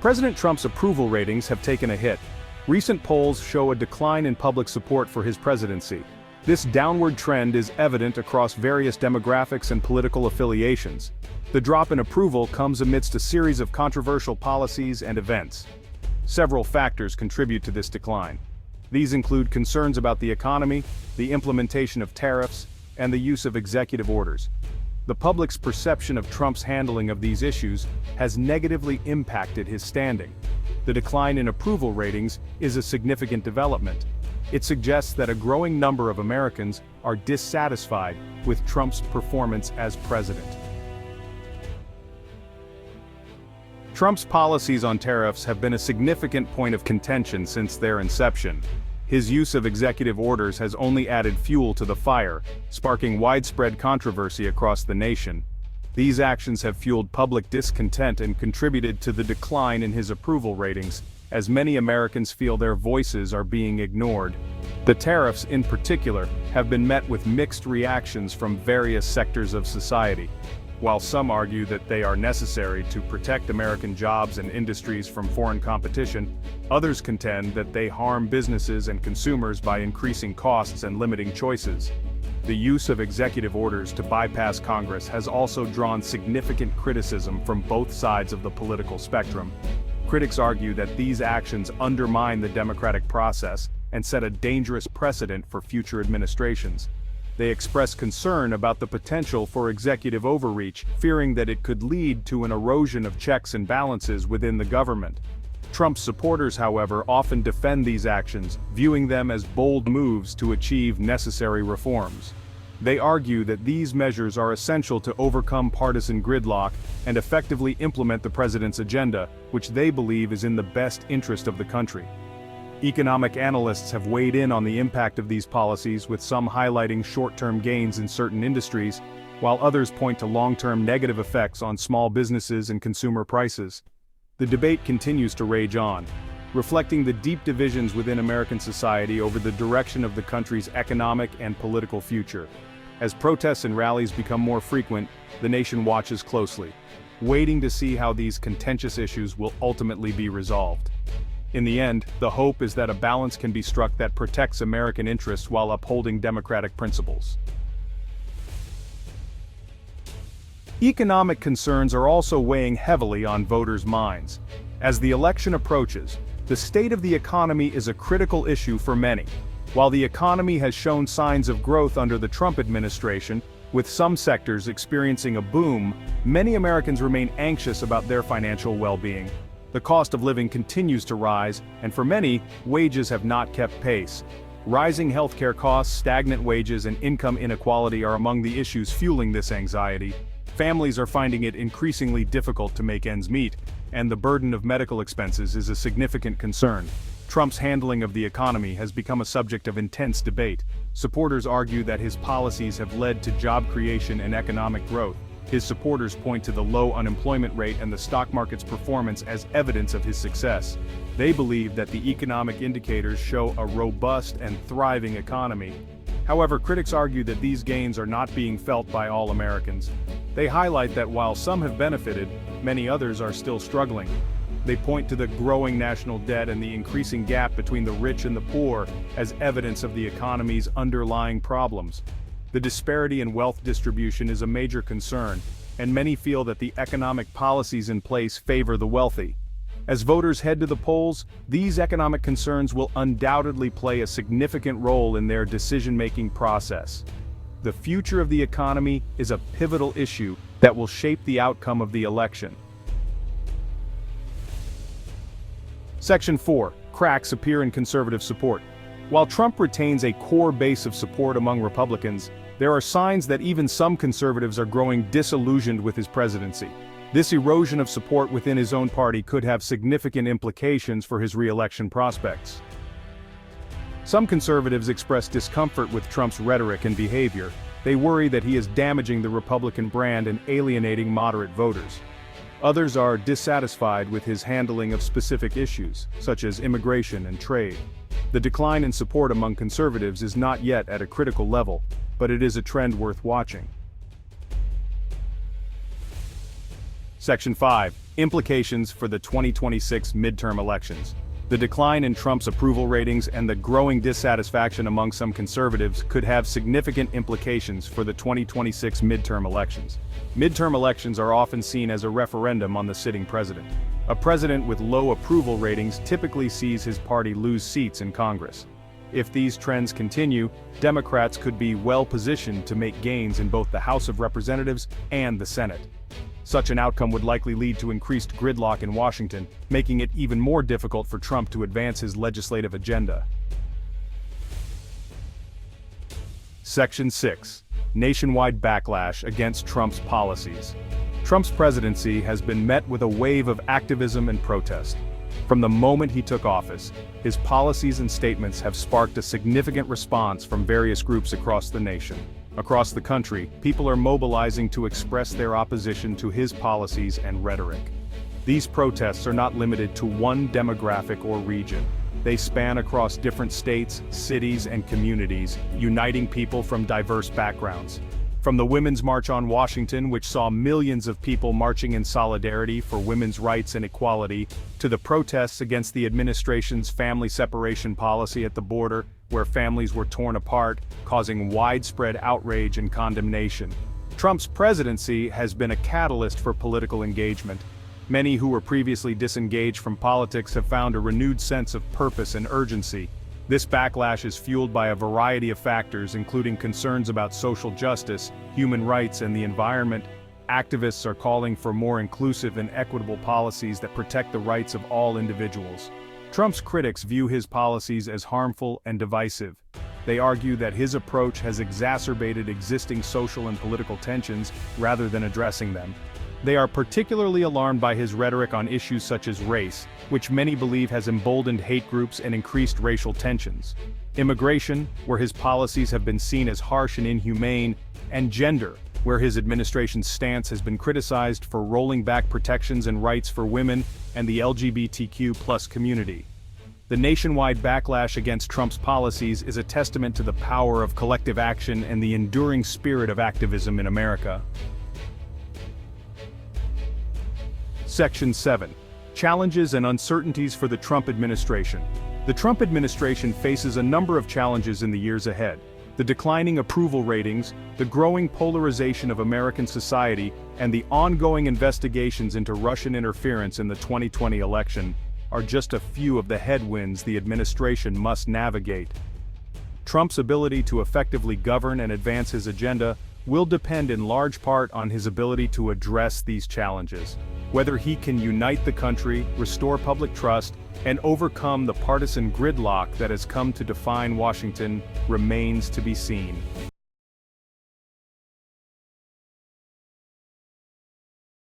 President Trump's approval ratings have taken a hit. Recent polls show a decline in public support for his presidency. This downward trend is evident across various demographics and political affiliations. The drop in approval comes amidst a series of controversial policies and events. Several factors contribute to this decline. These include concerns about the economy, the implementation of tariffs, and the use of executive orders. The public's perception of Trump's handling of these issues has negatively impacted his standing. The decline in approval ratings is a significant development. It suggests that a growing number of Americans are dissatisfied with Trump's performance as president. Trump's policies on tariffs have been a significant point of contention since their inception. His use of executive orders has only added fuel to the fire, sparking widespread controversy across the nation. These actions have fueled public discontent and contributed to the decline in his approval ratings, as many Americans feel their voices are being ignored. The tariffs, in particular, have been met with mixed reactions from various sectors of society. While some argue that they are necessary to protect American jobs and industries from foreign competition, others contend that they harm businesses and consumers by increasing costs and limiting choices. The use of executive orders to bypass Congress has also drawn significant criticism from both sides of the political spectrum. Critics argue that these actions undermine the democratic process and set a dangerous precedent for future administrations. They express concern about the potential for executive overreach, fearing that it could lead to an erosion of checks and balances within the government. Trump's supporters, however, often defend these actions, viewing them as bold moves to achieve necessary reforms. They argue that these measures are essential to overcome partisan gridlock and effectively implement the president's agenda, which they believe is in the best interest of the country. Economic analysts have weighed in on the impact of these policies, with some highlighting short-term gains in certain industries, while others point to long-term negative effects on small businesses and consumer prices. The debate continues to rage on, reflecting the deep divisions within American society over the direction of the country's economic and political future. As protests and rallies become more frequent, the nation watches closely, waiting to see how these contentious issues will ultimately be resolved. In the end, the hope is that a balance can be struck that protects American interests while upholding democratic principles. Economic concerns are also weighing heavily on voters' minds. As the election approaches, the state of the economy is a critical issue for many. While the economy has shown signs of growth under the Trump administration, with some sectors experiencing a boom, many Americans remain anxious about their financial well-being. The cost of living continues to rise, and for many, wages have not kept pace. Rising healthcare costs, stagnant wages, and income inequality are among the issues fueling this anxiety. Families are finding it increasingly difficult to make ends meet, and the burden of medical expenses is a significant concern. Trump's handling of the economy has become a subject of intense debate. Supporters argue that his policies have led to job creation and economic growth. His supporters point to the low unemployment rate and the stock market's performance as evidence of his success. They believe that the economic indicators show a robust and thriving economy. However, critics argue that these gains are not being felt by all Americans. They highlight that while some have benefited, many others are still struggling. They point to the growing national debt and the increasing gap between the rich and the poor as evidence of the economy's underlying problems. The disparity in wealth distribution is a major concern, and many feel that the economic policies in place favor the wealthy. As voters head to the polls, these economic concerns will undoubtedly play a significant role in their decision-making process. The future of the economy is a pivotal issue that will shape the outcome of the election. Section 4. Cracks appear in conservative support. While Trump retains a core base of support among Republicans, there are signs that even some conservatives are growing disillusioned with his presidency. This erosion of support within his own party could have significant implications for his re-election prospects. Some conservatives express discomfort with Trump's rhetoric and behavior. They worry that he is damaging the Republican brand and alienating moderate voters. Others are dissatisfied with his handling of specific issues, such as immigration and trade. The decline in support among conservatives is not yet at a critical level, but it is a trend worth watching. Section 5. Implications for the 2026 midterm elections. The decline in Trump's approval ratings and the growing dissatisfaction among some conservatives could have significant implications for the 2026 midterm elections. Midterm elections are often seen as a referendum on the sitting president. A president with low approval ratings typically sees his party lose seats in Congress. If these trends continue, Democrats could be well positioned to make gains in both the House of Representatives and the Senate. Such an outcome would likely lead to increased gridlock in Washington, making it even more difficult for Trump to advance his legislative agenda. Section 6. Nationwide backlash against Trump's policies. Trump's presidency has been met with a wave of activism and protest. From the moment he took office, his policies and statements have sparked a significant response from various groups across the nation. Across the country, people are mobilizing to express their opposition to his policies and rhetoric. These protests are not limited to one demographic or region. They span across different states, cities, and communities, uniting people from diverse backgrounds. From the Women's March on Washington, which saw millions of people marching in solidarity for women's rights and equality, to the protests against the administration's family separation policy at the border, where families were torn apart, causing widespread outrage and condemnation. Trump's presidency has been a catalyst for political engagement. Many who were previously disengaged from politics have found a renewed sense of purpose and urgency. This backlash is fueled by a variety of factors, including concerns about social justice, human rights, and the environment. Activists are calling for more inclusive and equitable policies that protect the rights of all individuals. Trump's critics view his policies as harmful and divisive. They argue that his approach has exacerbated existing social and political tensions rather than addressing them. They are particularly alarmed by his rhetoric on issues such as race, which many believe has emboldened hate groups and increased racial tensions. Immigration, where his policies have been seen as harsh and inhumane, and gender, where his administration's stance has been criticized for rolling back protections and rights for women and the LGBTQ+ community. The nationwide backlash against Trump's policies is a testament to the power of collective action and the enduring spirit of activism in America. Section 7. Challenges and uncertainties for the Trump administration. The Trump administration faces a number of challenges in the years ahead. The declining approval ratings, the growing polarization of American society, and the ongoing investigations into Russian interference in the 2020 election are just a few of the headwinds the administration must navigate. Trump's ability to effectively govern and advance his agenda will depend in large part on his ability to address these challenges. Whether he can unite the country, restore public trust, and overcome the partisan gridlock that has come to define Washington remains to be seen.